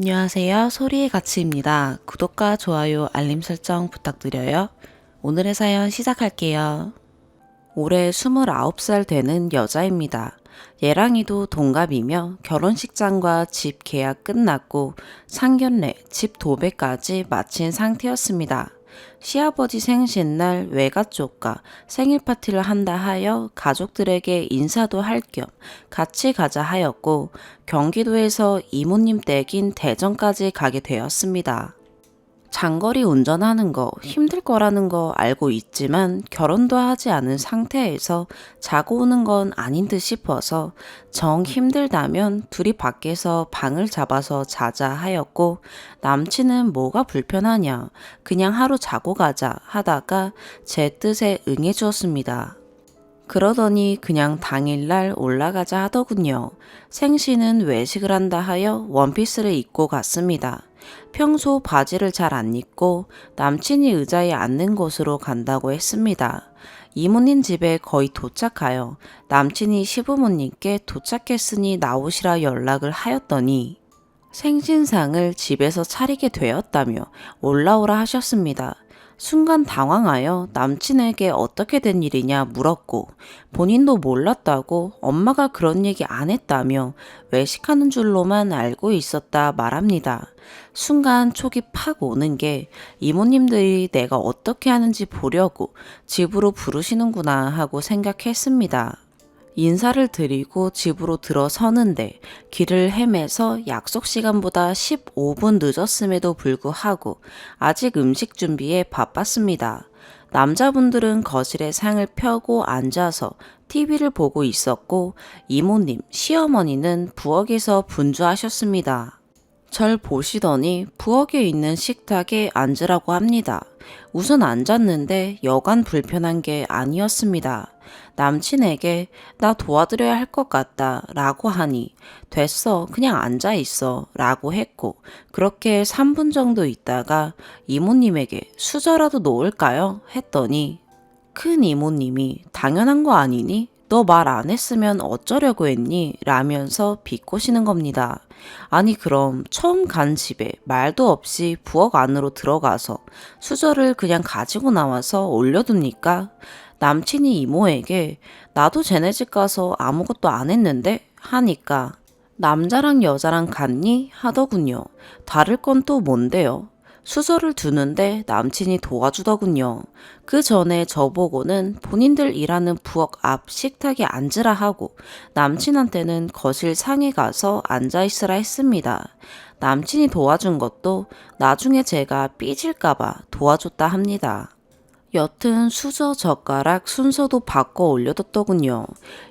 안녕하세요. 소리의 가치입니다. 구독과 좋아요, 알림 설정 부탁드려요. 오늘의 사연 시작할게요. 올해 29살 되는 여자입니다. 얘랑이도 동갑이며 결혼식장과 집 계약 끝났고 상견례, 집 도배까지 마친 상태였습니다. 시아버지 생신날 외가 쪽과 생일 파티를 한다 하여 가족들에게 인사도 할 겸 같이 가자 하였고 경기도에서 이모님 댁인 대전까지 가게 되었습니다. 장거리 운전하는 거 힘들 거라는 거 알고 있지만 결혼도 하지 않은 상태에서 자고 오는 건 아닌 듯 싶어서 정 힘들다면 둘이 밖에서 방을 잡아서 자자 하였고 남친은 뭐가 불편하냐 그냥 하루 자고 가자 하다가 제 뜻에 응해 주었습니다. 그러더니 그냥 당일날 올라가자 하더군요. 생신은 외식을 한다 하여 원피스를 입고 갔습니다. 평소 바지를 잘 안 입고 남친이 의자에 앉는 곳으로 간다고 했습니다. 이모님 집에 거의 도착하여 남친이 시부모님께 도착했으니 나오시라 연락을 하였더니 생신상을 집에서 차리게 되었다며 올라오라 하셨습니다. 순간 당황하여 남친에게 어떻게 된 일이냐 물었고 본인도 몰랐다고 엄마가 그런 얘기 안 했다며 외식하는 줄로만 알고 있었다 말합니다. 순간 촉이 팍 오는 게 이모님들이 내가 어떻게 하는지 보려고 집으로 부르시는구나 하고 생각했습니다. 인사를 드리고 집으로 들어서는데 길을 헤매서 약속 시간보다 15분 늦었음에도 불구하고 아직 음식 준비에 바빴습니다. 남자분들은 거실에 상을 펴고 앉아서 TV를 보고 있었고 이모님, 시어머니는 부엌에서 분주하셨습니다. 절 보시더니 부엌에 있는 식탁에 앉으라고 합니다. 우선 앉았는데 여간 불편한 게 아니었습니다. 남친에게 나 도와드려야 할 것 같다 라고 하니 됐어 그냥 앉아 있어 라고 했고 그렇게 3분 정도 있다가 이모님에게 수저라도 놓을까요? 했더니 큰 이모님이 당연한 거 아니니? 너 말 안 했으면 어쩌려고 했니? 라면서 비꼬시는 겁니다. 아니 그럼 처음 간 집에 말도 없이 부엌 안으로 들어가서 수저를 그냥 가지고 나와서 올려둡니까? 남친이 이모에게 나도 쟤네 집 가서 아무것도 안 했는데? 하니까 남자랑 여자랑 같니? 하더군요. 다를 건 또 뭔데요? 수저를 두는데 남친이 도와주더군요. 그 전에 저보고는 본인들 일하는 부엌 앞 식탁에 앉으라 하고 남친한테는 거실 상에 가서 앉아있으라 했습니다. 남친이 도와준 것도 나중에 제가 삐질까봐 도와줬다 합니다. 여튼 수저 젓가락 순서도 바꿔 올려뒀더군요.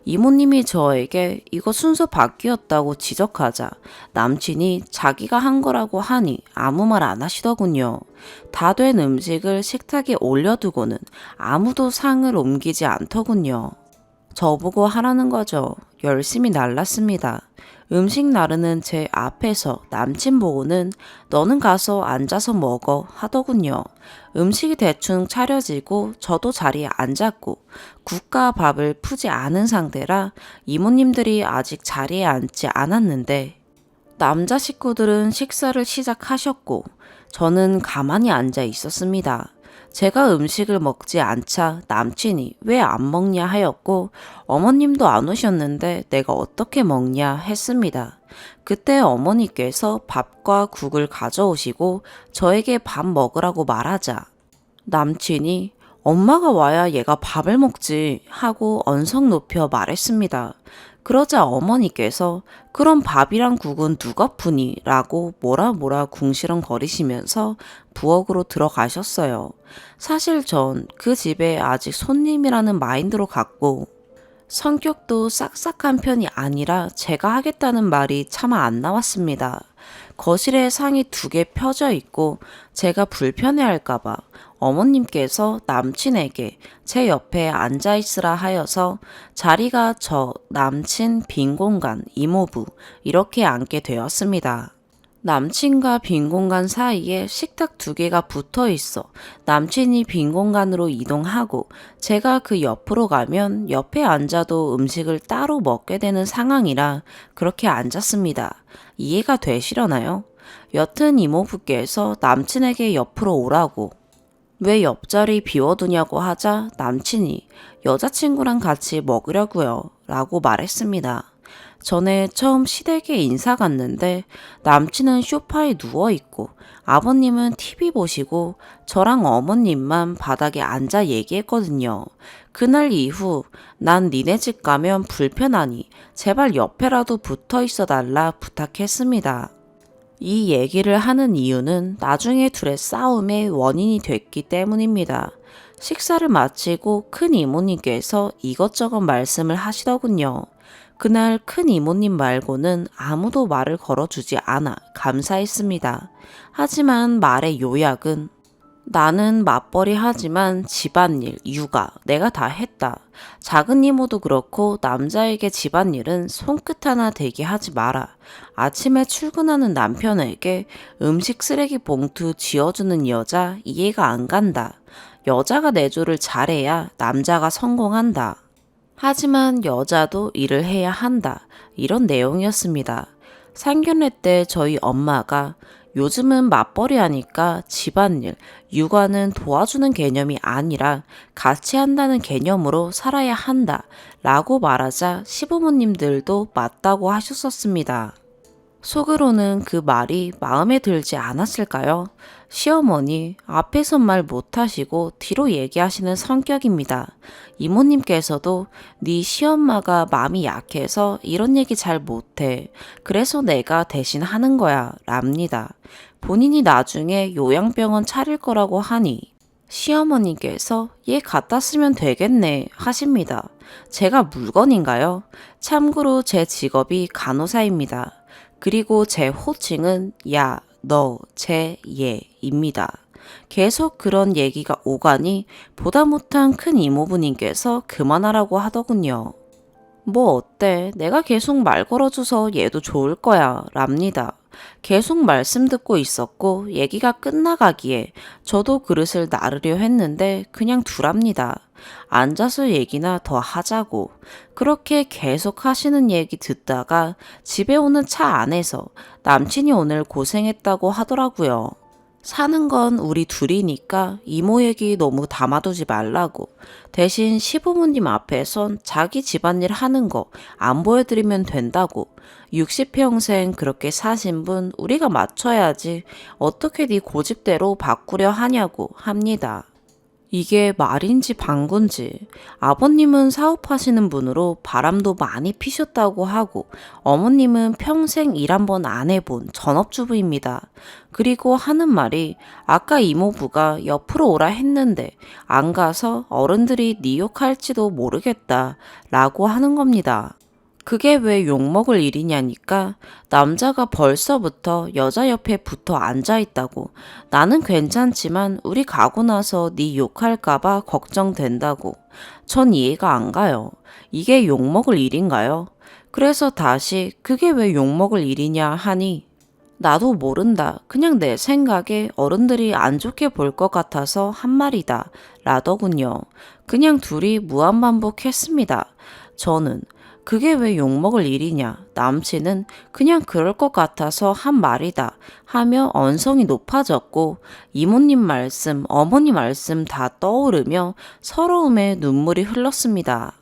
이모님이 저에게 이거 순서 바뀌었다고 지적하자 남친이 자기가 한 거라고 하니 아무 말 안 하시더군요. 다 된 음식을 식탁에 올려두고는 아무도 상을 옮기지 않더군요. 저보고 하라는 거죠. 열심히 날랐습니다. 음식 나르는 제 앞에서 남친 보고는 너는 가서 앉아서 먹어 하더군요. 음식이 대충 차려지고 저도 자리에 앉았고 국과 밥을 푸지 않은 상태라 이모님들이 아직 자리에 앉지 않았는데 남자 식구들은 식사를 시작하셨고 저는 가만히 앉아 있었습니다. 제가 음식을 먹지 않자 남친이 왜 안 먹냐 하였고 어머님도 안 오셨는데 내가 어떻게 먹냐 했습니다. 그때 어머니께서 밥과 국을 가져오시고 저에게 밥 먹으라고 말하자 남친이 엄마가 와야 얘가 밥을 먹지 하고 언성 높여 말했습니다. 그러자 어머니께서 그럼 밥이랑 국은 누가 푸니? 라고 뭐라 궁시렁거리시면서 부엌으로 들어가셨어요. 사실 전 그 집에 아직 손님이라는 마인드로 갔고 성격도 싹싹한 편이 아니라 제가 하겠다는 말이 차마 안 나왔습니다. 거실에 상이 2개 펴져 있고 제가 불편해할까봐 어머님께서 남친에게 제 옆에 앉아있으라 하여서 자리가 저, 남친, 빈 공간, 이모부 이렇게 앉게 되었습니다. 남친과 빈 공간 사이에 식탁 2개가 붙어 있어 남친이 빈 공간으로 이동하고 제가 그 옆으로 가면 옆에 앉아도 음식을 따로 먹게 되는 상황이라 그렇게 앉았습니다. 이해가 되시려나요? 여튼 이모부께서 남친에게 옆으로 오라고 왜 옆자리 비워두냐고 하자 남친이 여자친구랑 같이 먹으려고요 라고 말했습니다. 전에 처음 시댁에 인사 갔는데 남친은 소파에 누워있고 아버님은 TV 보시고 저랑 어머님만 바닥에 앉아 얘기했거든요. 그날 이후 난 니네 집 가면 불편하니 제발 옆에라도 붙어 있어 달라 부탁했습니다. 이 얘기를 하는 이유는 나중에 둘의 싸움의 원인이 됐기 때문입니다. 식사를 마치고 큰 이모님께서 이것저것 말씀을 하시더군요. 그날 큰 이모님 말고는 아무도 말을 걸어주지 않아 감사했습니다. 하지만 말의 요약은 나는 맞벌이 하지만 집안일, 육아 내가 다 했다. 작은 이모도 그렇고 남자에게 집안일은 손끝 하나 대게 하지 마라. 아침에 출근하는 남편에게 음식 쓰레기 봉투 쥐어주는 여자 이해가 안 간다. 여자가 내조를 잘해야 남자가 성공한다. 하지만 여자도 일을 해야 한다. 이런 내용이었습니다. 상견례 때 저희 엄마가 요즘은 맞벌이 하니까 집안일, 육아는 도와주는 개념이 아니라 같이 한다는 개념으로 살아야 한다 라고 말하자 시부모님들도 맞다고 하셨었습니다. 속으로는 그 말이 마음에 들지 않았을까요? 시어머니 앞에선 말 못하시고 뒤로 얘기하시는 성격입니다. 이모님께서도 네 시엄마가 마음이 약해서 이런 얘기 잘 못해. 그래서 내가 대신 하는 거야 랍니다. 본인이 나중에 요양병원 차릴 거라고 하니 시어머니께서 얘 갖다 쓰면 되겠네 하십니다. 제가 물건인가요? 참고로 제 직업이 간호사입니다. 그리고 제 호칭은 야, 너, 제, 얘입니다. 계속 그런 얘기가 오가니 보다 못한 큰 이모부님께서 그만하라고 하더군요. 뭐 어때? 내가 계속 말 걸어줘서 얘도 좋을 거야 랍니다. 계속 말씀 듣고 있었고 얘기가 끝나가기에 저도 그릇을 나르려 했는데 그냥 두랍니다. 앉아서 얘기나 더 하자고. 그렇게 계속 하시는 얘기 듣다가 집에 오는 차 안에서 남친이 오늘 고생했다고 하더라고요. 사는 건 우리 둘이니까 이모 얘기 너무 담아두지 말라고. 대신 시부모님 앞에선 자기 집안일 하는 거 안 보여드리면 된다고. 60평생 그렇게 사신 분 우리가 맞춰야지 어떻게 네 고집대로 바꾸려 하냐고 합니다. 이게 말인지 방군지. 아버님은 사업하시는 분으로 바람도 많이 피셨다고 하고 어머님은 평생 일 한 번 안 해본 전업주부입니다. 그리고 하는 말이 아까 이모부가 옆으로 오라 했는데 안 가서 어른들이 네 욕할지도 모르겠다 라고 하는 겁니다. 그게 왜 욕먹을 일이냐니까 남자가 벌써부터 여자 옆에 붙어 앉아있다고. 나는 괜찮지만 우리 가고 나서 네 욕할까봐 걱정된다고. 전 이해가 안 가요. 이게 욕먹을 일인가요? 그래서 다시 그게 왜 욕먹을 일이냐 하니 나도 모른다. 그냥 내 생각에 어른들이 안 좋게 볼 것 같아서 한 말이다 라더군요. 그냥 둘이 무한반복했습니다. 저는 그게 왜 욕먹을 일이냐. 남친은 그냥 그럴 것 같아서 한 말이다 하며 언성이 높아졌고 이모님 말씀, 어머니 말씀 다 떠오르며 서러움에 눈물이 흘렀습니다.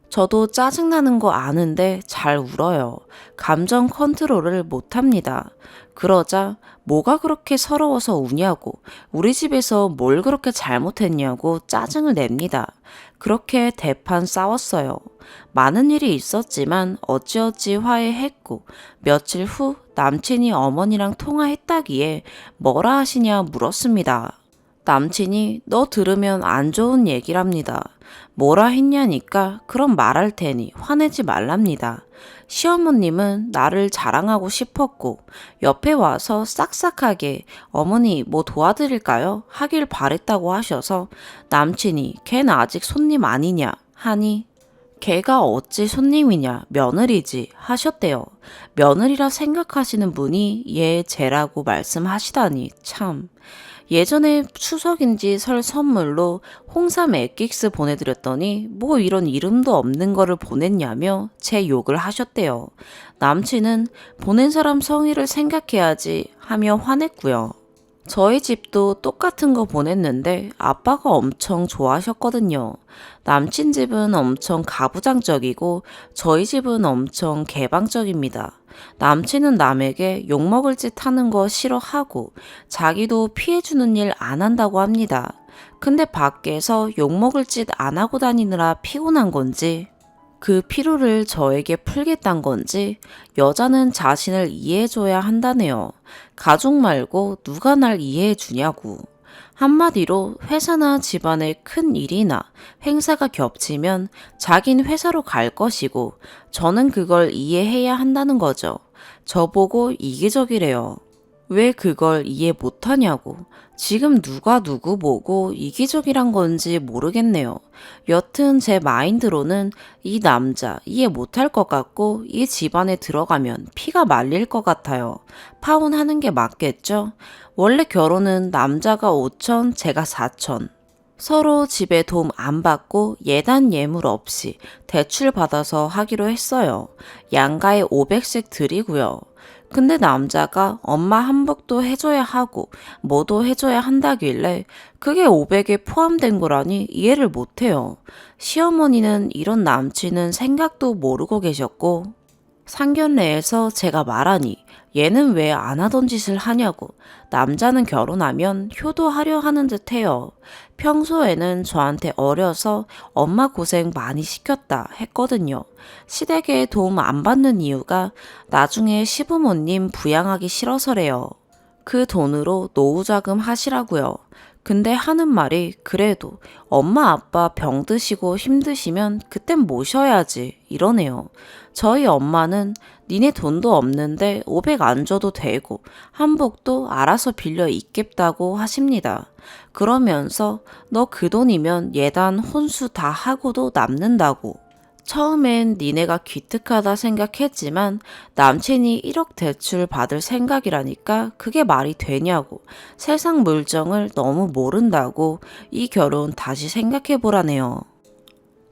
저도 짜증나는 거 아는데 잘 울어요. 감정 컨트롤을 못합니다. 그러자 뭐가 그렇게 서러워서 우냐고, 우리 집에서 뭘 그렇게 잘못했냐고 짜증을 냅니다. 그렇게 대판 싸웠어요. 많은 일이 있었지만 어찌어찌 화해했고 며칠 후 남친이 어머니랑 통화했다기에 뭐라 하시냐 물었습니다. 남친이 너 들으면 안 좋은 얘기랍니다. 뭐라 했냐니까 그럼 말할 테니 화내지 말랍니다. 시어머님은 나를 자랑하고 싶었고 옆에 와서 싹싹하게 어머니 뭐 도와드릴까요? 하길 바랬다고 하셔서 남친이 걔는 아직 손님 아니냐 하니 걔가 어찌 손님이냐 며느리지 하셨대요. 며느리라 생각하시는 분이 얘 쟤라고 말씀하시다니 참. 예전에 추석인지 설 선물로 홍삼 액기스 보내드렸더니 뭐 이런 이름도 없는 거를 보냈냐며 제 욕을 하셨대요. 남친은 보낸 사람 성의를 생각해야지 하며 화냈고요. 저희 집도 똑같은 거 보냈는데 아빠가 엄청 좋아하셨거든요. 남친 집은 엄청 가부장적이고 저희 집은 엄청 개방적입니다. 남친은 남에게 욕먹을 짓 하는 거 싫어하고 자기도 피해주는 일 안 한다고 합니다. 근데 밖에서 욕먹을 짓 안 하고 다니느라 피곤한 건지 그 피로를 저에게 풀겠단 건지 여자는 자신을 이해해줘야 한다네요. 가족 말고 누가 날 이해해주냐고. 한마디로 회사나 집안의 큰 일이나 행사가 겹치면 자긴 회사로 갈 것이고 저는 그걸 이해해야 한다는 거죠. 저보고 이기적이래요. 왜 그걸 이해 못하냐고. 지금 누가 누구 보고 이기적이란 건지 모르겠네요. 여튼 제 마인드로는 이 남자 이해 못할 것 같고 이 집안에 들어가면 피가 말릴 것 같아요. 파혼하는 게 맞겠죠? 원래 결혼은 남자가 5천, 제가 4천. 서로 집에 도움 안 받고 예단 예물 없이 대출 받아서 하기로 했어요. 양가에 500씩 드리고요. 근데 남자가 엄마 한복도 해줘야 하고 뭐도 해줘야 한다길래 그게 500에 포함된 거라니 이해를 못해요. 시어머니는 이런 남친은 생각도 모르고 계셨고 상견례에서 제가 말하니 얘는 왜 안 하던 짓을 하냐고. 남자는 결혼하면 효도하려 하는 듯 해요. 평소에는 저한테 어려서 엄마 고생 많이 시켰다 했거든요. 시댁에 도움 안 받는 이유가 나중에 시부모님 부양하기 싫어서래요. 그 돈으로 노후자금 하시라고요. 근데 하는 말이 그래도 엄마 아빠 병 드시고 힘드시면 그땐 모셔야지 이러네요. 저희 엄마는 니네 돈도 없는데 500 안 줘도 되고 한복도 알아서 빌려 입겠다고 하십니다. 그러면서 너 그 돈이면 예단 혼수 다 하고도 남는다고. 처음엔 니네가 기특하다 생각했지만 남친이 1억 대출 받을 생각이라니까 그게 말이 되냐고. 세상 물정을 너무 모른다고 이 결혼 다시 생각해보라네요.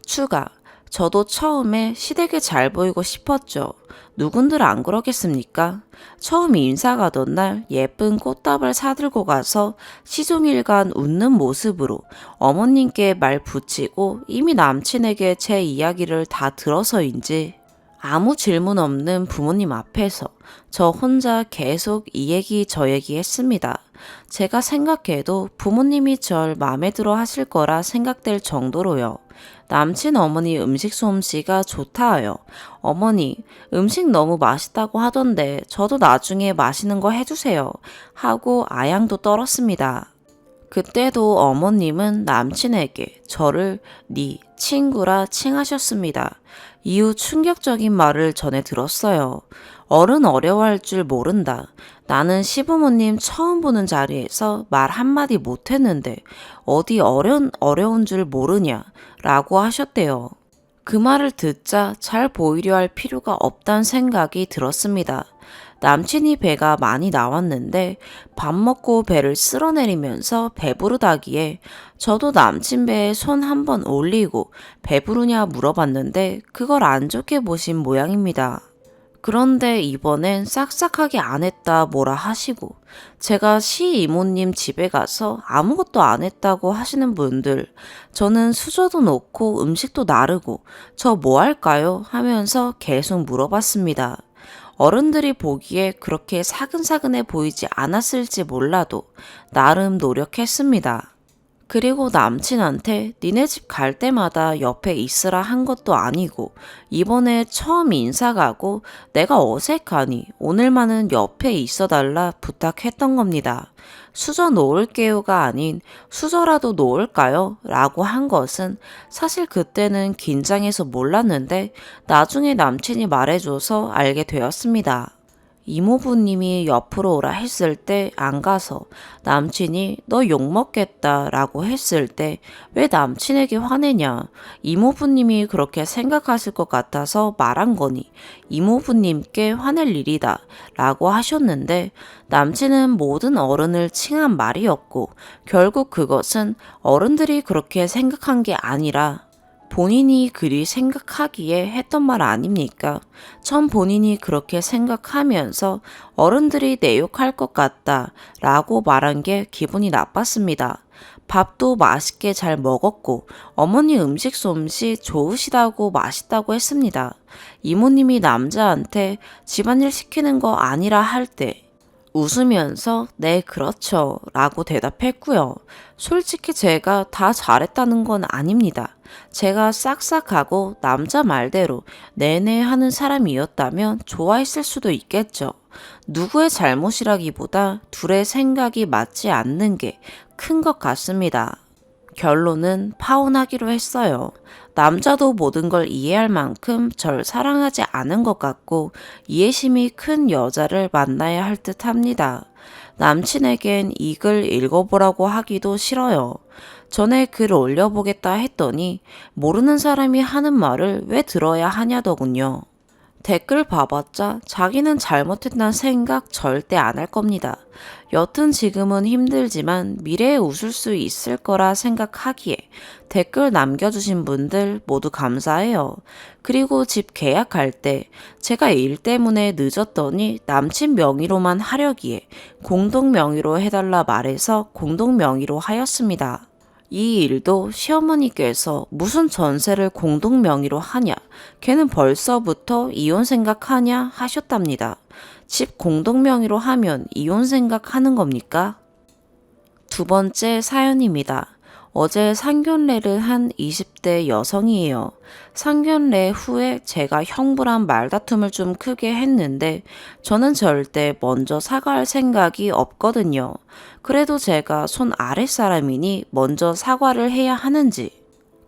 추가. 저도 처음에 시댁에 잘 보이고 싶었죠. 누군들 안 그러겠습니까? 처음 인사 가던 날 예쁜 꽃다발 사들고 가서 시종일관 웃는 모습으로 어머님께 말 붙이고 이미 남친에게 제 이야기를 다 들어서인지 아무 질문 없는 부모님 앞에서 저 혼자 계속 이 얘기 저 얘기 했습니다. 제가 생각해도 부모님이 절 마음에 들어 하실 거라 생각될 정도로요. 남친 어머니 음식 솜씨가 좋다 하여 어머니 음식 너무 맛있다고 하던데 저도 나중에 맛있는 거 해주세요 하고 아양도 떨었습니다. 그때도 어머님은 남친에게 저를 네 친구라 칭하셨습니다. 이후 충격적인 말을 전해 들었어요. 어른 어려워할 줄 모른다. 나는 시부모님 처음 보는 자리에서 말 한마디 못했는데 어디 어려운 줄 모르냐 라고 하셨대요. 그 말을 듣자 잘 보이려 할 필요가 없다는 생각이 들었습니다. 남친이 배가 많이 나왔는데 밥 먹고 배를 쓸어내리면서 배부르다기에 저도 남친 배에 손 한번 올리고 배부르냐 물어봤는데 그걸 안 좋게 보신 모양입니다. 그런데 이번엔 싹싹하게 안 했다 뭐라 하시고 제가 시이모님 집에 가서 아무것도 안 했다고 하시는 분들 저는 수저도 놓고 음식도 나르고 저 뭐 할까요? 하면서 계속 물어봤습니다. 어른들이 보기에 그렇게 사근사근해 보이지 않았을지 몰라도 나름 노력했습니다. 그리고 남친한테 니네 집 갈 때마다 옆에 있으라 한 것도 아니고 이번에 처음 인사 가고 내가 어색하니 오늘만은 옆에 있어달라 부탁했던 겁니다. 수저 놓을게요가 아닌 수저라도 놓을까요? 라고 한 것은 사실 그때는 긴장해서 몰랐는데 나중에 남친이 말해줘서 알게 되었습니다. 이모부님이 옆으로 오라 했을 때 안 가서 남친이 너 욕먹겠다 라고 했을 때 왜 남친에게 화내냐? 이모부님이 그렇게 생각하실 것 같아서 말한 거니 이모부님께 화낼 일이다 라고 하셨는데 남친은 모든 어른을 칭한 말이었고 결국 그것은 어른들이 그렇게 생각한 게 아니라 본인이 그리 생각하기에 했던 말 아닙니까? 전 본인이 그렇게 생각하면서 어른들이 내 욕할 것 같다 라고 말한 게 기분이 나빴습니다. 밥도 맛있게 잘 먹었고 어머니 음식 솜씨 좋으시다고 맛있다고 했습니다. 이모님이 남자한테 집안일 시키는 거 아니라 할 때 웃으면서 네 그렇죠 라고 대답했고요. 솔직히 제가 다 잘했다는 건 아닙니다. 제가 싹싹하고 남자 말대로 내내 하는 사람이었다면 좋아했을 수도 있겠죠. 누구의 잘못이라기보다 둘의 생각이 맞지 않는 게 큰 것 같습니다. 결론은 파혼하기로 했어요. 남자도 모든 걸 이해할 만큼 절 사랑하지 않은 것 같고 이해심이 큰 여자를 만나야 할 듯 합니다. 남친에겐 이 글 읽어보라고 하기도 싫어요. 전에 글 올려보겠다 했더니 모르는 사람이 하는 말을 왜 들어야 하냐더군요. 댓글 봐봤자 자기는 잘못했다는 생각 절대 안 할 겁니다. 여튼 지금은 힘들지만 미래에 웃을 수 있을 거라 생각하기에 댓글 남겨주신 분들 모두 감사해요. 그리고 집 계약할 때 제가 일 때문에 늦었더니 남친 명의로만 하려기에 공동 명의로 해달라 말해서 공동 명의로 하였습니다. 이 일도 시어머니께서 무슨 전세를 공동 명의로 하냐, 걔는 벌써부터 이혼 생각하냐 하셨답니다. 집 공동 명의로 하면 이혼 생각하는 겁니까? 두 번째 사연입니다. 어제 상견례를 한 20대 여성이에요. 상견례 후에 제가 형부랑 말다툼을 좀 크게 했는데 저는 절대 먼저 사과할 생각이 없거든요. 그래도 제가 손 아랫사람이니 먼저 사과를 해야 하는지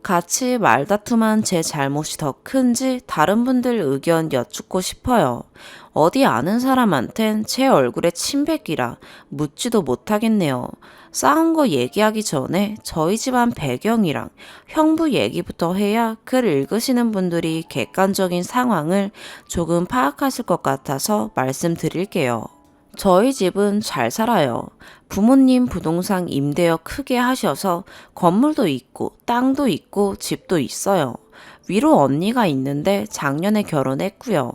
같이 말다툼한 제 잘못이 더 큰지 다른 분들 의견 여쭙고 싶어요. 어디 아는 사람한텐 제 얼굴에 침뱉기라 묻지도 못하겠네요. 싸운 거 얘기하기 전에 저희 집안 배경이랑 형부 얘기부터 해야 글 읽으시는 분들이 객관적인 상황을 조금 파악하실 것 같아서 말씀드릴게요. 저희 집은 잘 살아요. 부모님 부동산 임대료 크게 하셔서 건물도 있고 땅도 있고 집도 있어요. 위로 언니가 있는데 작년에 결혼했고요.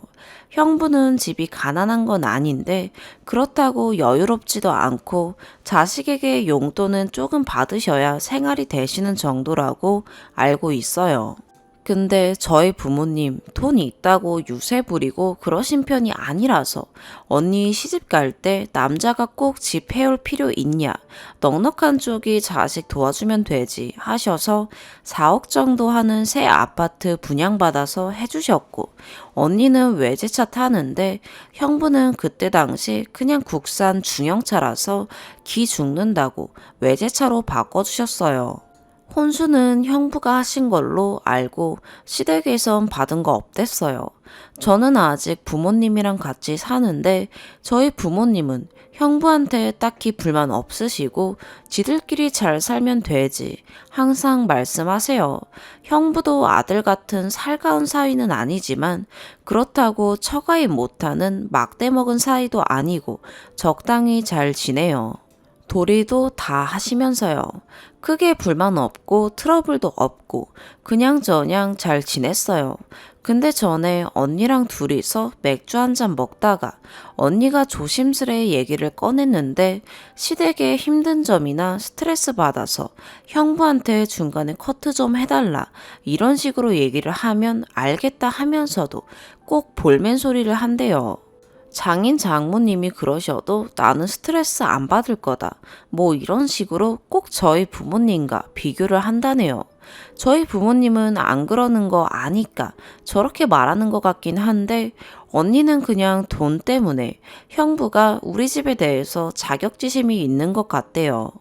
형부는 집이 가난한 건 아닌데 그렇다고 여유롭지도 않고 자식에게 용돈은 조금 받으셔야 생활이 되시는 정도라고 알고 있어요. 근데 저희 부모님 돈 있다고 유세 부리고 그러신 편이 아니라서 언니 시집 갈 때 남자가 꼭 집 해올 필요 있냐, 넉넉한 쪽이 자식 도와주면 되지 하셔서 4억 정도 하는 새 아파트 분양받아서 해주셨고 언니는 외제차 타는데 형부는 그때 당시 그냥 국산 중형차라서 기 죽는다고 외제차로 바꿔주셨어요. 혼수는 형부가 하신 걸로 알고 시댁에선 받은 거 없댔어요. 저는 아직 부모님이랑 같이 사는데 저희 부모님은 형부한테 딱히 불만 없으시고 지들끼리 잘 살면 되지 항상 말씀하세요. 형부도 아들 같은 살가운 사위는 아니지만 그렇다고 처가입 못하는 막대 먹은 사이도 아니고 적당히 잘 지내요. 도리도 다 하시면서요. 크게 불만 없고 트러블도 없고 그냥저냥 잘 지냈어요. 근데 전에 언니랑 둘이서 맥주 한 잔 먹다가 언니가 조심스레 얘기를 꺼냈는데 시댁에 힘든 점이나 스트레스 받아서 형부한테 중간에 커트 좀 해달라 이런 식으로 얘기를 하면 알겠다 하면서도 꼭 볼멘 소리를 한대요. 장인 장모님이 그러셔도 나는 스트레스 안 받을 거다. 뭐 이런 식으로 꼭 저희 부모님과 비교를 한다네요. 저희 부모님은 안 그러는 거 아니까 저렇게 말하는 것 같긴 한데 언니는 그냥 돈 때문에 형부가 우리 집에 대해서 자격지심이 있는 것 같대요.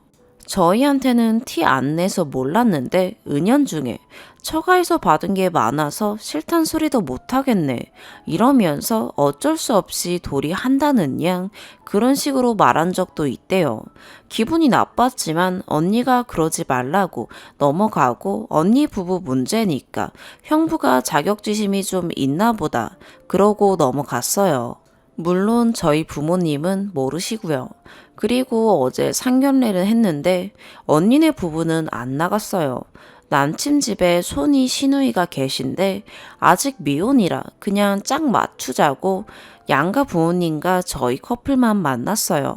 저희한테는 티 안 내서 몰랐는데 은연중에 처가에서 받은 게 많아서 싫단 소리도 못하겠네. 이러면서 어쩔 수 없이 돌이 한다는 양 그런 식으로 말한 적도 있대요. 기분이 나빴지만 언니가 그러지 말라고 넘어가고 언니 부부 문제니까 형부가 자격지심이 좀 있나 보다. 그러고 넘어갔어요. 물론 저희 부모님은 모르시고요. 그리고 어제 상견례를 했는데 언니네 부부는 안 나갔어요. 남친 집에 손이 시누이가 계신데 아직 미혼이라 그냥 짝 맞추자고 양가 부모님과 저희 커플만 만났어요.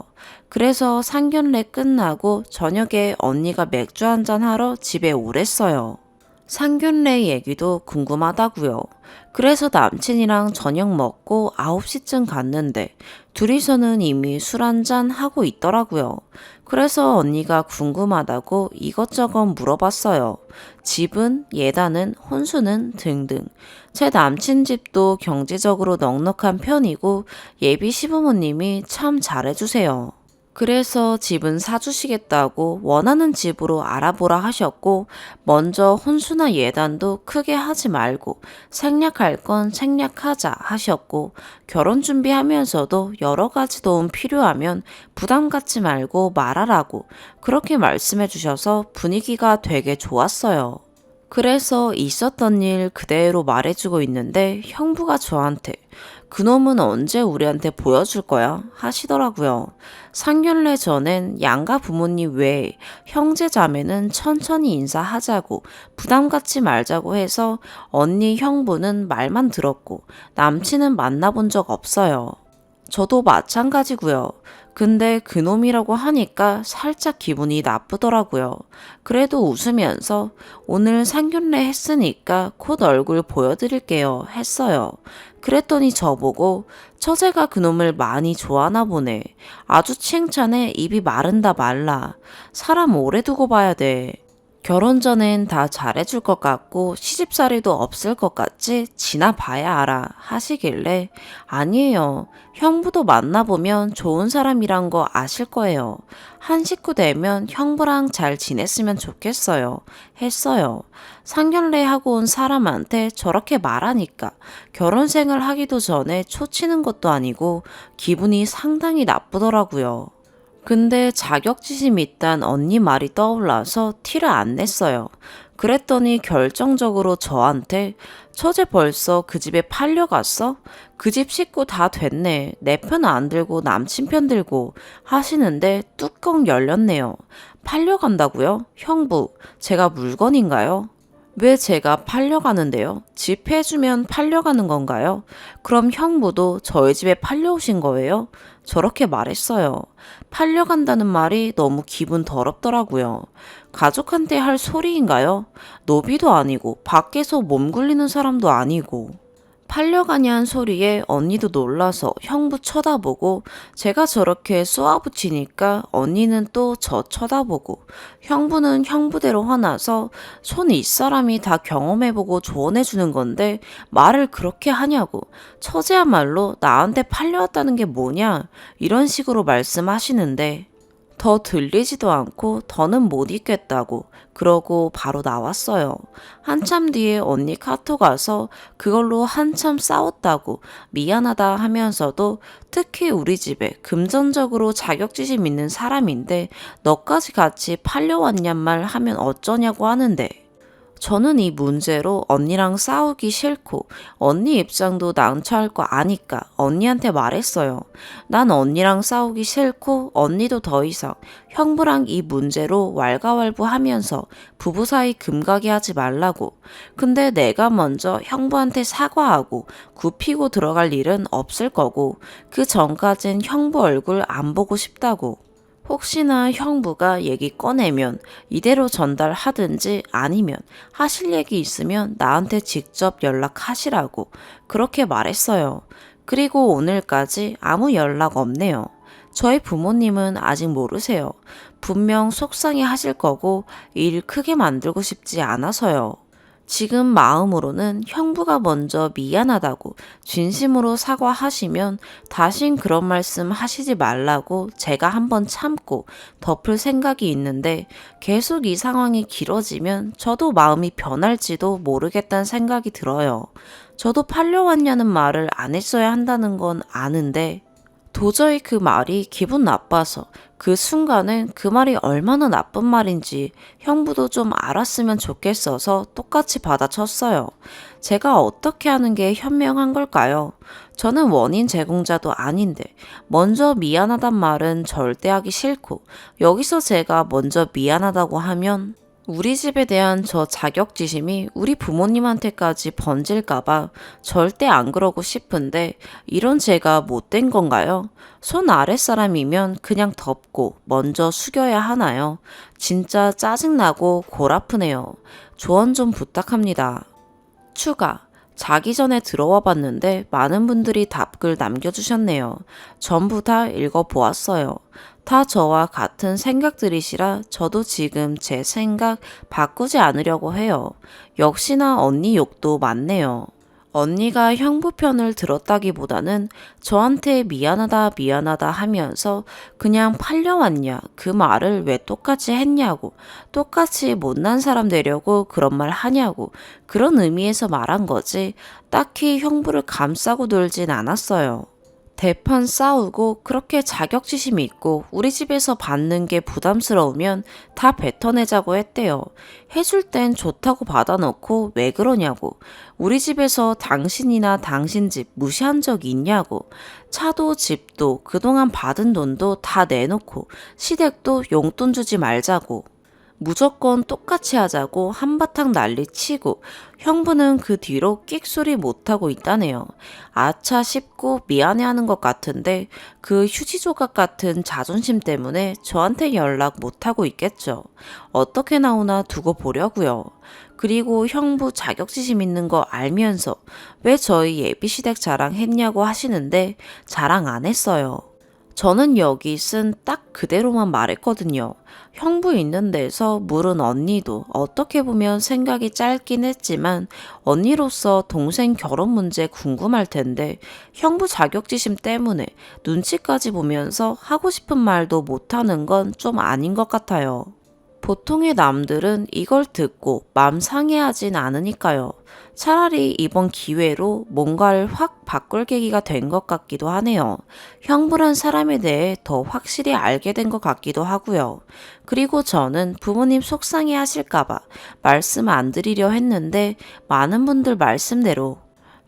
그래서 상견례 끝나고 저녁에 언니가 맥주 한잔 하러 집에 오랬어요. 상견례 얘기도 궁금하다고요. 그래서 남친이랑 저녁 먹고 9시쯤 갔는데 둘이서는 이미 술 한잔 하고 있더라고요. 그래서 언니가 궁금하다고 이것저것 물어봤어요. 집은, 예단은, 혼수는 등등. 제 남친 집도 경제적으로 넉넉한 편이고 예비 시부모님이 참 잘해주세요. 그래서 집은 사주시겠다고 원하는 집으로 알아보라 하셨고, 먼저 혼수나 예단도 크게 하지 말고 생략할 건 생략하자 하셨고, 결혼 준비하면서도 여러 가지 도움 필요하면 부담 갖지 말고 말하라고 그렇게 말씀해 주셔서 분위기가 되게 좋았어요. 그래서 있었던 일 그대로 말해주고 있는데 형부가 저한테 그놈은 언제 우리한테 보여줄 거야? 하시더라고요. 상견례 전엔 양가 부모님 외에 형제 자매는 천천히 인사하자고 부담 갖지 말자고 해서 언니 형부는 말만 들었고 남친은 만나본 적 없어요. 저도 마찬가지고요. 근데 그놈이라고 하니까 살짝 기분이 나쁘더라고요. 그래도 웃으면서 오늘 상견례 했으니까 곧 얼굴 보여드릴게요 했어요. 그랬더니 저보고 처제가 그놈을 많이 좋아하나 보네. 아주 칭찬에 입이 마른다 말라. 사람 오래 두고 봐야 돼. 결혼 전엔 다 잘해줄 것 같고 시집살이도 없을 것 같지 지나봐야 알아 하시길래 아니에요. 형부도 만나보면 좋은 사람이란 거 아실 거예요. 한 식구 되면 형부랑 잘 지냈으면 좋겠어요. 했어요. 상견례 하고 온 사람한테 저렇게 말하니까 결혼 생활 하기도 전에 초치는 것도 아니고 기분이 상당히 나쁘더라고요. 근데 자격지심이 있단 언니 말이 떠올라서 티를 안 냈어요. 그랬더니 결정적으로 저한테 처제 벌써 그 집에 팔려갔어? 그 집 식구 다 됐네. 내 편 안 들고 남친 편 들고 하시는데 뚜껑 열렸네요. 팔려간다고요? 형부, 제가 물건인가요? 왜 제가 팔려가는데요? 집 해주면 팔려가는 건가요? 그럼 형부도 저희 집에 팔려오신 거예요? 저렇게 말했어요. 팔려간다는 말이 너무 기분 더럽더라고요. 가족한테 할 소리인가요? 노비도 아니고 밖에서 몸 굴리는 사람도 아니고. 팔려가냐는 소리에 언니도 놀라서 형부 쳐다보고 제가 저렇게 쏘아붙이니까 언니는 또 저 쳐다보고 형부는 형부대로 화나서 손 윗사람이 다 경험해보고 조언해주는 건데 말을 그렇게 하냐고 처제야말로 나한테 팔려왔다는 게 뭐냐 이런 식으로 말씀하시는데 더 들리지도 않고 더는 못 있겠다고 그러고 바로 나왔어요. 한참 뒤에 언니 카톡 와서 그걸로 한참 싸웠다고 미안하다 하면서도 특히 우리 집에 금전적으로 자격지심 있는 사람인데 너까지 같이 팔려왔냔 말 하면 어쩌냐고 하는데 저는 이 문제로 언니랑 싸우기 싫고 언니 입장도 난처할 거 아니까 언니한테 말했어요. 난 언니랑 싸우기 싫고 언니도 더 이상 형부랑 이 문제로 왈가왈부하면서 부부 사이 금가게 하지 말라고. 근데 내가 먼저 형부한테 사과하고 굽히고 들어갈 일은 없을 거고 그 전까진 형부 얼굴 안 보고 싶다고. 혹시나 형부가 얘기 꺼내면 이대로 전달하든지 아니면 하실 얘기 있으면 나한테 직접 연락하시라고 그렇게 말했어요. 그리고 오늘까지 아무 연락 없네요. 저희 부모님은 아직 모르세요. 분명 속상해 하실 거고 일 크게 만들고 싶지 않아서요. 지금 마음으로는 형부가 먼저 미안하다고 진심으로 사과하시면 다신 그런 말씀 하시지 말라고 제가 한번 참고 덮을 생각이 있는데 계속 이 상황이 길어지면 저도 마음이 변할지도 모르겠다는 생각이 들어요. 저도 팔려왔냐는 말을 안 했어야 한다는 건 아는데 도저히 그 말이 기분 나빠서 그 순간은 그 말이 얼마나 나쁜 말인지 형부도 좀 알았으면 좋겠어서 똑같이 받아쳤어요. 제가 어떻게 하는 게 현명한 걸까요? 저는 원인 제공자도 아닌데 먼저 미안하단 말은 절대 하기 싫고 여기서 제가 먼저 미안하다고 하면 우리 집에 대한 저 자격지심이 우리 부모님한테까지 번질까봐 절대 안 그러고 싶은데 이런 제가 못된 건가요? 손 아랫사람이면 그냥 덮고 먼저 숙여야 하나요? 진짜 짜증나고 골 아프네요. 조언 좀 부탁합니다. 추가. 자기 전에 들어와 봤는데 많은 분들이 답글 남겨주셨네요. 전부 다 읽어보았어요. 다 저와 같은 생각들이시라 저도 지금 제 생각 바꾸지 않으려고 해요. 역시나 언니 욕도 많네요. 언니가 형부 편을 들었다기보다는 저한테 미안하다 미안하다 하면서 그냥 팔려왔냐 그 말을 왜 똑같이 했냐고 똑같이 못난 사람 되려고 그런 말 하냐고 그런 의미에서 말한 거지 딱히 형부를 감싸고 놀진 않았어요. 대판 싸우고 그렇게 자격지심이 있고 우리 집에서 받는 게 부담스러우면 다 뱉어내자고 했대요. 해줄 땐 좋다고 받아놓고 왜 그러냐고. 우리 집에서 당신이나 당신 집 무시한 적 있냐고. 차도 집도 그동안 받은 돈도 다 내놓고 시댁도 용돈 주지 말자고. 무조건 똑같이 하자고 한바탕 난리치고 형부는 그 뒤로 끽소리 못하고 있다네요. 아차 싶고 미안해하는 것 같은데 그 휴지 조각 같은 자존심 때문에 저한테 연락 못하고 있겠죠. 어떻게 나오나 두고 보려고요. 그리고 형부 자격지심 있는 거 알면서 왜 저희 예비시댁 자랑했냐고 하시는데 자랑 안 했어요. 저는 여기 쓴 딱 그대로만 말했거든요. 형부 있는 데서 물은 언니도 어떻게 보면 생각이 짧긴 했지만 언니로서 동생 결혼 문제 궁금할 텐데 형부 자격지심 때문에 눈치까지 보면서 하고 싶은 말도 못하는 건 좀 아닌 것 같아요. 보통의 남들은 이걸 듣고 맘 상해하진 않으니까요. 차라리 이번 기회로 뭔가를 확 바꿀 계기가 된 것 같기도 하네요. 형부란 사람에 대해 더 확실히 알게 된 것 같기도 하고요. 그리고 저는 부모님 속상해 하실까봐 말씀 안 드리려 했는데 많은 분들 말씀대로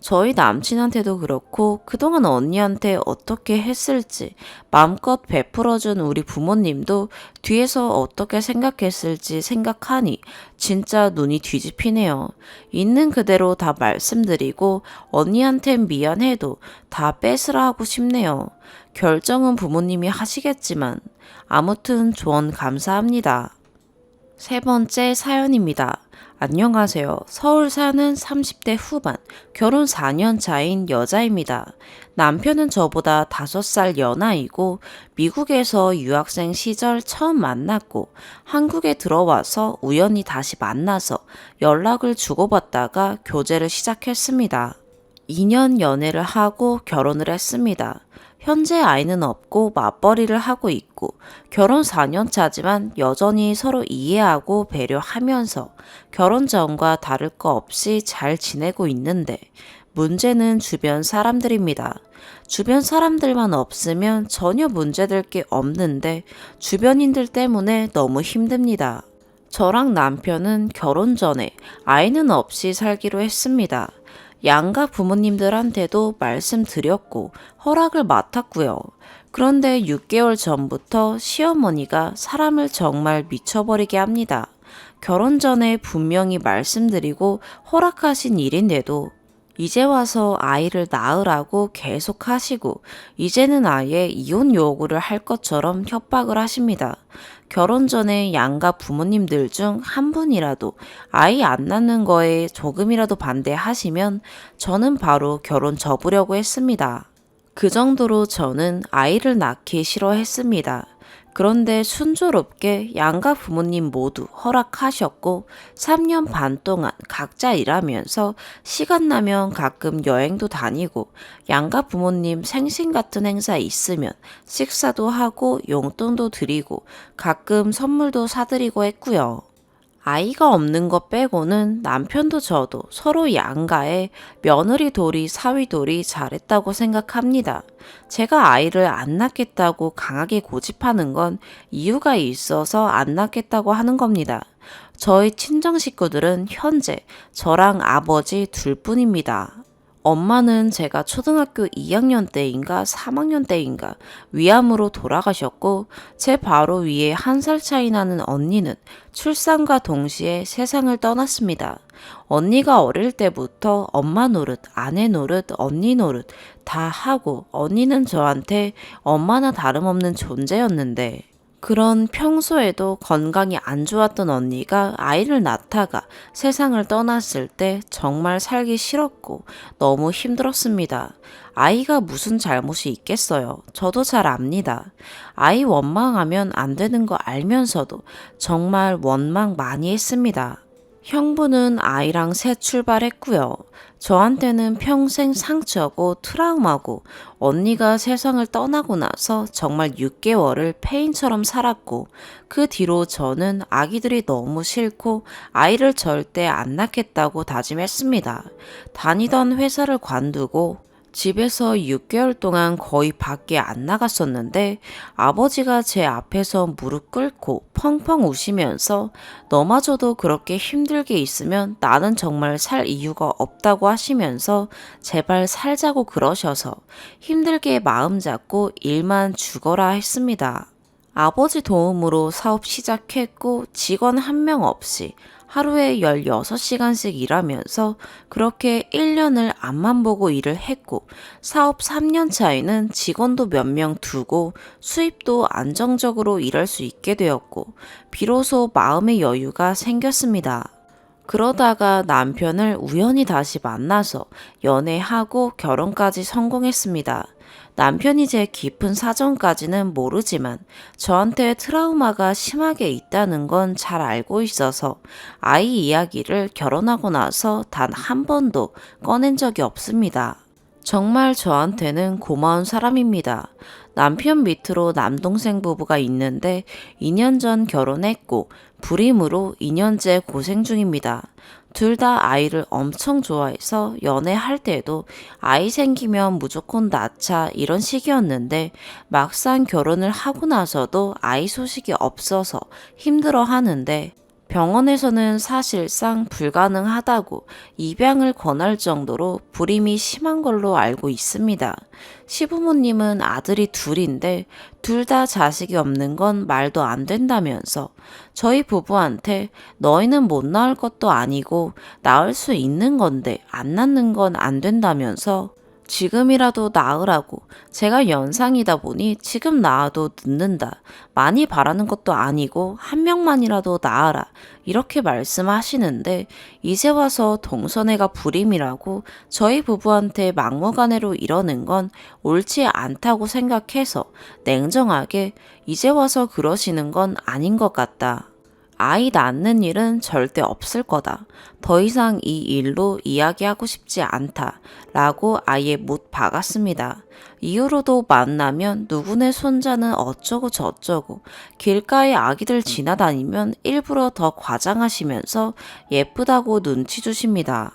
저희 남친한테도 그렇고 그동안 언니한테 어떻게 했을지 마음껏 베풀어준 우리 부모님도 뒤에서 어떻게 생각했을지 생각하니 진짜 눈이 뒤집히네요. 있는 그대로 다 말씀드리고 언니한텐 미안해도 다 뺏으라 하고 싶네요. 결정은 부모님이 하시겠지만 아무튼 조언 감사합니다. 세 번째 사연입니다. 안녕하세요. 서울 사는 30대 후반, 결혼 4년 차인 여자입니다. 남편은 저보다 5살 연하이고 미국에서 유학생 시절 처음 만났고 한국에 들어와서 우연히 다시 만나서 연락을 주고받다가 교제를 시작했습니다. 2년 연애를 하고 결혼을 했습니다. 현재 아이는 없고 맞벌이를 하고 있고 결혼 4년 차지만 여전히 서로 이해하고 배려하면서 결혼 전과 다를 거 없이 잘 지내고 있는데 문제는 주변 사람들입니다. 주변 사람들만 없으면 전혀 문제될 게 없는데 주변인들 때문에 너무 힘듭니다. 저랑 남편은 결혼 전에 아이는 없이 살기로 했습니다. 양가 부모님들한테도 말씀드렸고 허락을 맡았고요. 그런데 6개월 전부터 시어머니가 사람을 정말 미쳐버리게 합니다. 결혼 전에 분명히 말씀드리고 허락하신 일인데도 이제 와서 아이를 낳으라고 계속 하시고 이제는 아예 이혼 요구를 할 것처럼 협박을 하십니다. 결혼 전에 양가 부모님들 중 한 분이라도 아이 안 낳는 거에 조금이라도 반대하시면 저는 바로 결혼 접으려고 했습니다. 그 정도로 저는 아이를 낳기 싫어했습니다. 그런데 순조롭게 양가 부모님 모두 허락하셨고 3년 반 동안 각자 일하면서 시간 나면 가끔 여행도 다니고 양가 부모님 생신 같은 행사 있으면 식사도 하고 용돈도 드리고 가끔 선물도 사드리고 했고요. 아이가 없는 것 빼고는 남편도 저도 서로 양가에 며느리 돌이 사위 돌이 잘했다고 생각합니다. 제가 아이를 안 낳겠다고 강하게 고집하는 건 이유가 있어서 안 낳겠다고 하는 겁니다. 저희 친정 식구들은 현재 저랑 아버지 둘뿐입니다. 엄마는 제가 초등학교 2학년 때인가 3학년 때인가 위암으로 돌아가셨고 제 바로 위에 1살 차이 나는 언니는 출산과 동시에 세상을 떠났습니다. 언니가 어릴 때부터 엄마 노릇, 아내 노릇, 언니 노릇 다 하고 언니는 저한테 엄마나 다름없는 존재였는데 그런 평소에도 건강이 안 좋았던 언니가 아이를 낳다가 세상을 떠났을 때 정말 살기 싫었고 너무 힘들었습니다. 아이가 무슨 잘못이 있겠어요. 저도 잘 압니다. 아이 원망하면 안 되는 거 알면서도 정말 원망 많이 했습니다. 형부는 아이랑 새 출발했고요. 저한테는 평생 상처고 트라우마고 언니가 세상을 떠나고 나서 정말 6개월을 폐인처럼 살았고 그 뒤로 저는 아기들이 너무 싫고 아이를 절대 안 낳겠다고 다짐했습니다. 다니던 회사를 관두고 집에서 6개월 동안 거의 밖에 안 나갔었는데 아버지가 제 앞에서 무릎 꿇고 펑펑 우시면서 너마저도 그렇게 힘들게 있으면 나는 정말 살 이유가 없다고 하시면서 제발 살자고 그러셔서 힘들게 마음 잡고 일만 죽어라 했습니다. 아버지 도움으로 사업 시작했고 직원 한 명 없이 하루에 16시간씩 일하면서 그렇게 1년을 앞만 보고 일을 했고 사업 3년 차에는 직원도 몇 명 두고 수입도 안정적으로 일할 수 있게 되었고 비로소 마음의 여유가 생겼습니다. 그러다가 남편을 우연히 다시 만나서 연애하고 결혼까지 성공했습니다. 남편이 제 깊은 사정까지는 모르지만 저한테 트라우마가 심하게 있다는 건 잘 알고 있어서 아이 이야기를 결혼하고 나서 단 한 번도 꺼낸 적이 없습니다. 정말 저한테는 고마운 사람입니다. 남편 밑으로 남동생 부부가 있는데 2년 전 결혼했고 불임으로 2년째 고생 중입니다. 둘 다 아이를 엄청 좋아해서 연애할 때도 아이 생기면 무조건 낳자 이런 식이었는데 막상 결혼을 하고 나서도 아이 소식이 없어서 힘들어 하는데 병원에서는 사실상 불가능하다고 입양을 권할 정도로 불임이 심한 걸로 알고 있습니다. 시부모님은 아들이 둘인데 둘 다 자식이 없는 건 말도 안 된다면서 저희 부부한테 너희는 못 낳을 것도 아니고 낳을 수 있는 건데 안 낳는 건 안 된다면서 지금이라도 낳으라고 제가 연상이다 보니 지금 낳아도 늦는다. 많이 바라는 것도 아니고 한 명만이라도 낳아라. 이렇게 말씀하시는데 이제 와서 동서애가 불임이라고 저희 부부한테 막무가내로 이러는 건 옳지 않다고 생각해서 냉정하게 이제 와서 그러시는 건 아닌 것 같다. 아이 낳는 일은 절대 없을 거다. 더 이상 이 일로 이야기하고 싶지 않다. 라고 아예 못 박았습니다. 이후로도 만나면 누구네 손자는 어쩌고 저쩌고 길가에 아기들 지나다니면 일부러 더 과장하시면서 예쁘다고 눈치 주십니다.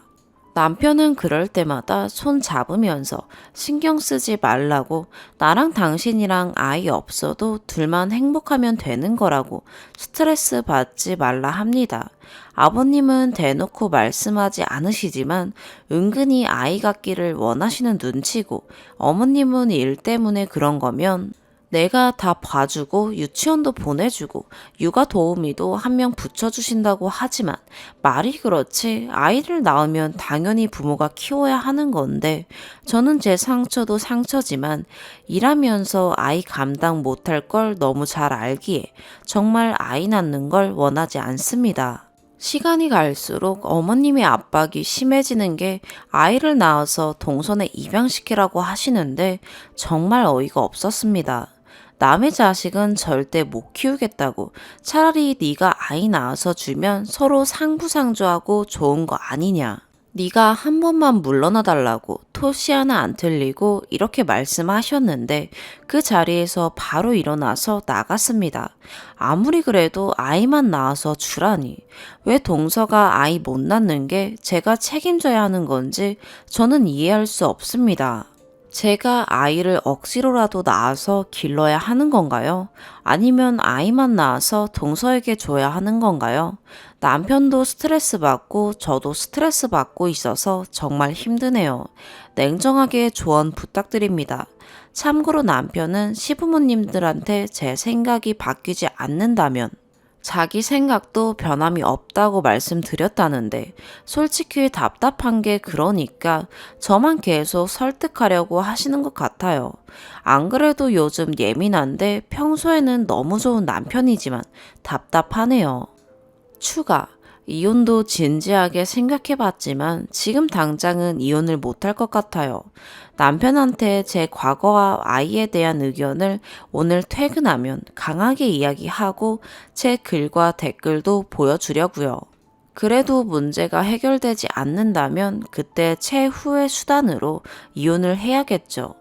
남편은 그럴 때마다 손 잡으면서 신경 쓰지 말라고 나랑 당신이랑 아이 없어도 둘만 행복하면 되는 거라고 스트레스 받지 말라 합니다. 아버님은 대놓고 말씀하지 않으시지만 은근히 아이 갖기를 원하시는 눈치고 어머님은 일 때문에 그런 거면 내가 다 봐주고 유치원도 보내주고 육아 도우미도 한 명 붙여주신다고 하지만 말이 그렇지 아이를 낳으면 당연히 부모가 키워야 하는 건데 저는 제 상처도 상처지만 일하면서 아이 감당 못할 걸 너무 잘 알기에 정말 아이 낳는 걸 원하지 않습니다. 시간이 갈수록 어머님의 압박이 심해지는 게 아이를 낳아서 동선에 입양시키라고 하시는데 정말 어이가 없었습니다. 남의 자식은 절대 못 키우겠다고. 차라리 네가 아이 낳아서 주면 서로 상부상조하고 좋은 거 아니냐. 네가 한 번만 물러나 달라고 토시 하나 안 틀리고 이렇게 말씀하셨는데 그 자리에서 바로 일어나서 나갔습니다. 아무리 그래도 아이만 낳아서 주라니. 왜 동서가 아이 못 낳는 게 제가 책임져야 하는 건지 저는 이해할 수 없습니다. 제가 아이를 억지로라도 낳아서 길러야 하는 건가요? 아니면 아이만 낳아서 동서에게 줘야 하는 건가요? 남편도 스트레스 받고 저도 스트레스 받고 있어서 정말 힘드네요. 냉정하게 조언 부탁드립니다. 참고로 남편은 시부모님들한테 제 생각이 바뀌지 않는다면 자기 생각도 변함이 없다고 말씀드렸다는데 솔직히 답답한 게 그러니까 저만 계속 설득하려고 하시는 것 같아요. 안 그래도 요즘 예민한데 평소에는 너무 좋은 남편이지만 답답하네요. 추가. 이혼도 진지하게 생각해 봤지만 지금 당장은 이혼을 못할 것 같아요. 남편한테 제 과거와 아이에 대한 의견을 오늘 퇴근하면 강하게 이야기하고 제 글과 댓글도 보여주려고요. 그래도 문제가 해결되지 않는다면 그때 최후의 수단으로 이혼을 해야겠죠.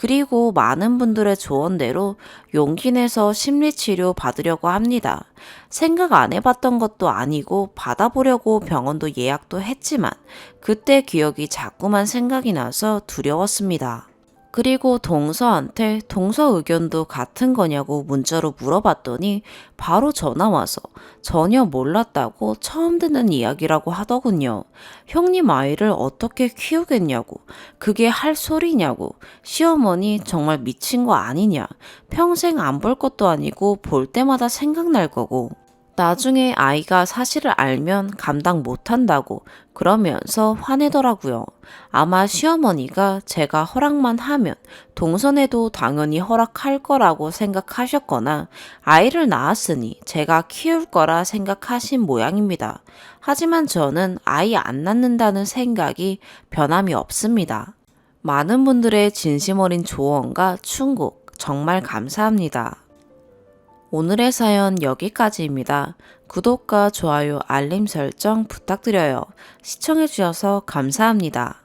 그리고 많은 분들의 조언대로 용기 내서 심리치료 받으려고 합니다. 생각 안 해봤던 것도 아니고 받아보려고 병원도 예약도 했지만 그때 기억이 자꾸만 생각이 나서 두려웠습니다. 그리고 동서한테 동서 의견도 같은 거냐고 문자로 물어봤더니 바로 전화 와서 전혀 몰랐다고 처음 듣는 이야기라고 하더군요. 형님 아이를 어떻게 키우겠냐고. 그게 할 소리냐고. 시어머니 정말 미친 거 아니냐. 평생 안 볼 것도 아니고 볼 때마다 생각날 거고. 나중에 아이가 사실을 알면 감당 못한다고 그러면서 화내더라고요. 아마 시어머니가 제가 허락만 하면 동선에도 당연히 허락할 거라고 생각하셨거나 아이를 낳았으니 제가 키울 거라 생각하신 모양입니다. 하지만 저는 아이 안 낳는다는 생각이 변함이 없습니다. 많은 분들의 진심 어린 조언과 충고 정말 감사합니다. 오늘의 사연 여기까지입니다. 구독과 좋아요, 알림 설정 부탁드려요. 시청해주셔서 감사합니다.